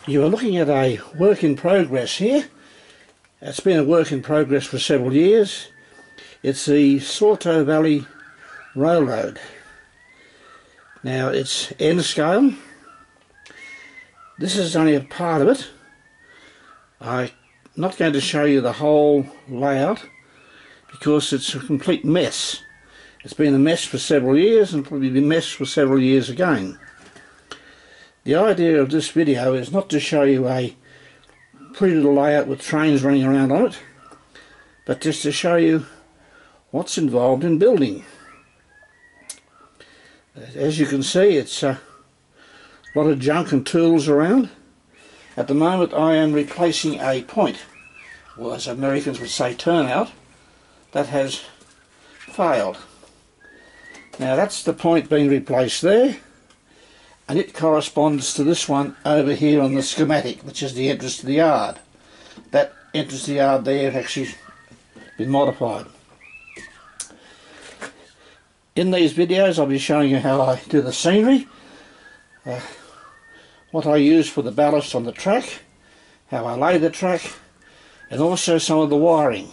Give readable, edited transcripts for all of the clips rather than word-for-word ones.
You are looking at a work in progress here. It's been a work in progress for several years. It's the Sawtoh Valley Railroad. Now it's N scale. This is only a part of it. I'm not going to show you the whole layout because it's a complete mess. It's been a mess for several years and probably been a mess for several years again. The idea of this video is not to show you a pretty little layout with trains running around on it, but just to show you what's involved in building. As you can see, it's a lot of junk and tools around. At the moment I am replacing a point, or as Americans would say turnout, that has failed. Now that's the point being replaced there, and it corresponds to this one over here on the schematic, which is the entrance to the yard. That entrance to the yard there has actually been modified. In these videos I'll be showing you how I do the scenery, what I use for the ballast on the track, how I lay the track, and also some of the wiring.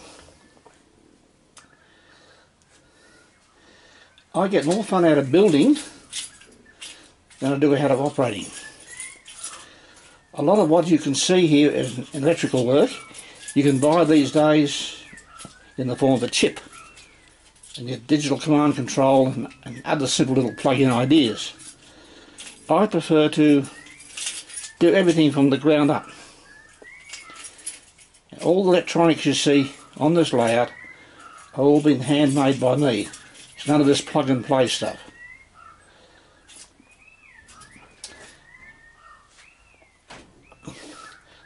I get more fun out of building than I do out of operating. A lot of what you can see here is electrical work. You can buy these days in the form of a chip, and get digital command control and other simple little plug-in ideas. I prefer to do everything from the ground up. All the electronics you see on this layout are all been handmade by me. It's none of this plug and play stuff.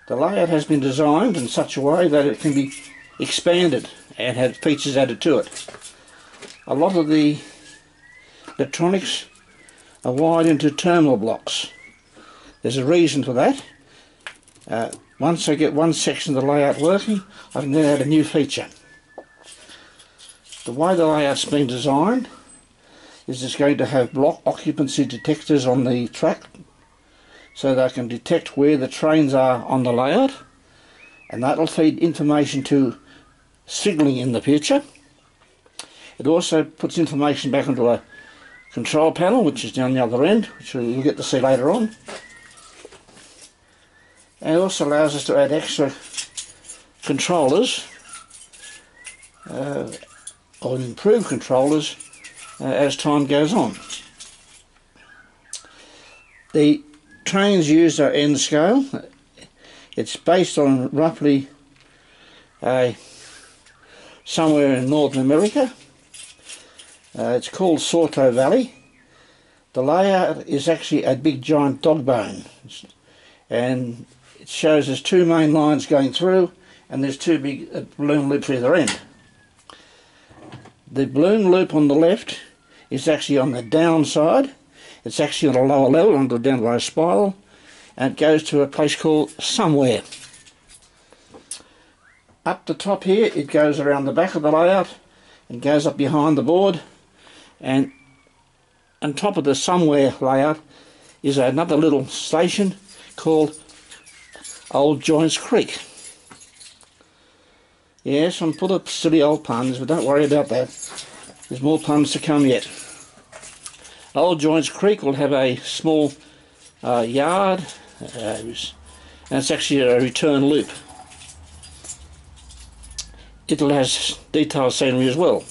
The layout has been designed in such a way that it can be expanded and have features added to it. A lot of the electronics are wired into terminal blocks. There's a reason for that. Once I get one section of the layout working, I can then add a new feature. The way the layout's been designed is it's going to have block occupancy detectors on the track, so they can detect where the trains are on the layout, and that'll feed information to signalling in the future. It also puts information back into a control panel, which is down the other end, which you'll get to see later on. And it also allows us to add extra controllers, or improve controllers as time goes on. The trains used are N scale. It's based on roughly somewhere in Northern America. It's called Sawtoh Valley. The layout is actually a big giant dog bone, and it shows there's two main lines going through and there's two big balloon loops either end. The balloon loop on the left is actually on the down side. It's actually on a lower level, on the down low spiral, and it goes to a place called Somewhere. Up the top here it goes around the back of the layout and goes up behind the board, and on top of the Somewhere layout is another little station called Old Joints Creek. Yes, I'm full of silly old puns, but don't worry about that. There's more puns to come yet. Old Joints Creek will have a small yard, and it's actually a return loop. It'll have detailed scenery as well.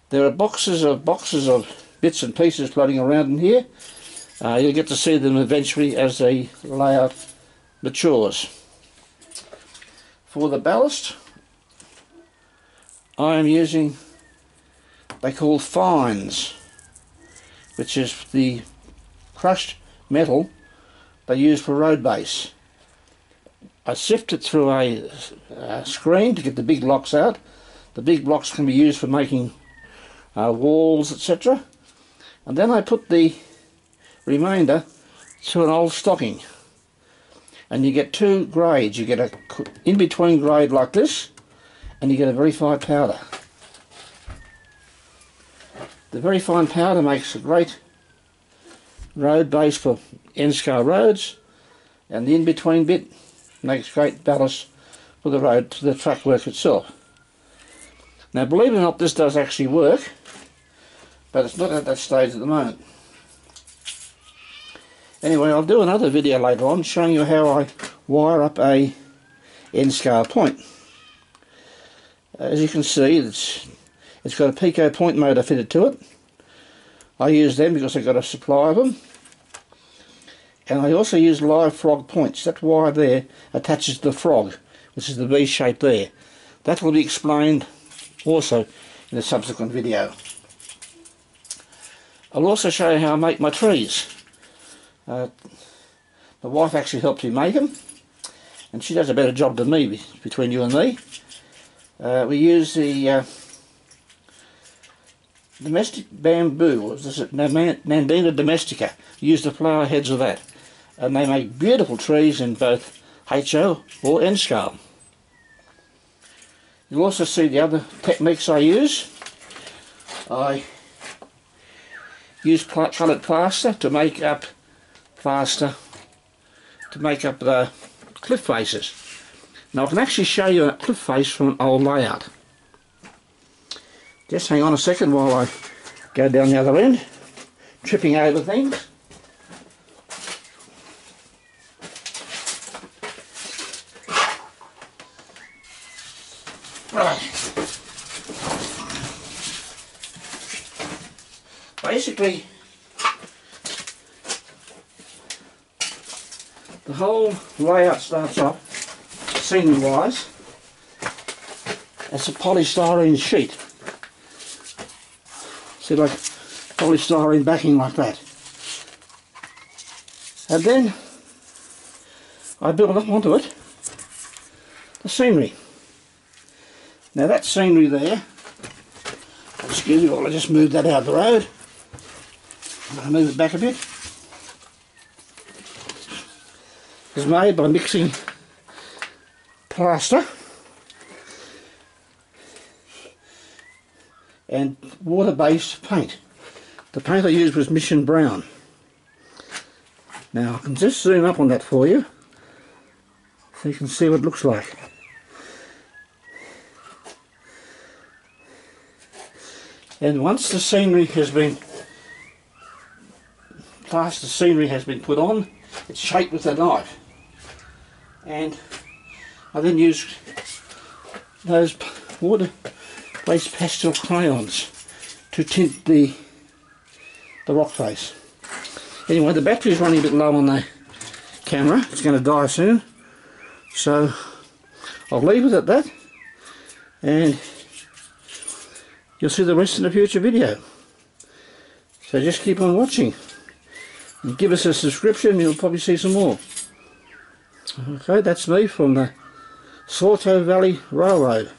There are boxes of bits and pieces floating around in here. You'll get to see them eventually as the layout matures. For the ballast, I am using, they call fines, which is the crushed metal they use for road base. I sift it through a screen to get the big blocks out. The big blocks can be used for making walls, etc. And then I put the remainder to an old stocking. And you get two grades. You get a in-between grade like this, and you get a very fine powder. The very fine powder makes a great road base for N-scale roads, and the in-between bit makes great ballast for the road to the truck work itself. Now believe it or not, this does actually work, but it's not at that stage at the moment. Anyway, I'll do another video later on showing you how I wire up a end scale point. As you can see, it's got a Pico point motor fitted to it. I use them because I've got a supply of them. And I also use live frog points. That wire there attaches to the frog, which is the V shape there. That will be explained also in a subsequent video. I'll also show you how I make my trees. My wife actually helped me make them, and she does a better job than me between you and me. We use the domestic bamboo, or is it Nandina domestica. We use the flower heads of that, and they make beautiful trees in both HO or N scale. You'll also see the other techniques I use. I use coloured plaster to make up the cliff faces. Now I can actually show you a cliff face from an old layout. Just hang on a second while I go down the other end, tripping over things. Right. Basically, the whole layout starts off, scenery wise, as a polystyrene sheet. See, like polystyrene backing like that. And then I build up onto it the scenery. Now that scenery there, excuse me while I just move that out of the road. I'm going to move it back a bit. Is made by mixing plaster and water-based paint. The paint I used was Mission Brown. Now I can just zoom up on that for you so you can see what it looks like. And once the scenery has been plaster scenery has been put on, it's shaped with a knife. And I then use those water-based pastel crayons to tint the rock face. Anyway, the battery is running a bit low on the camera. It's going to die soon. So I'll leave it at that, and you'll see the rest in a future video. So just keep on watching. And give us a subscription, you'll probably see some more. Okay, that's me from the Sawtoh Valley Railroad.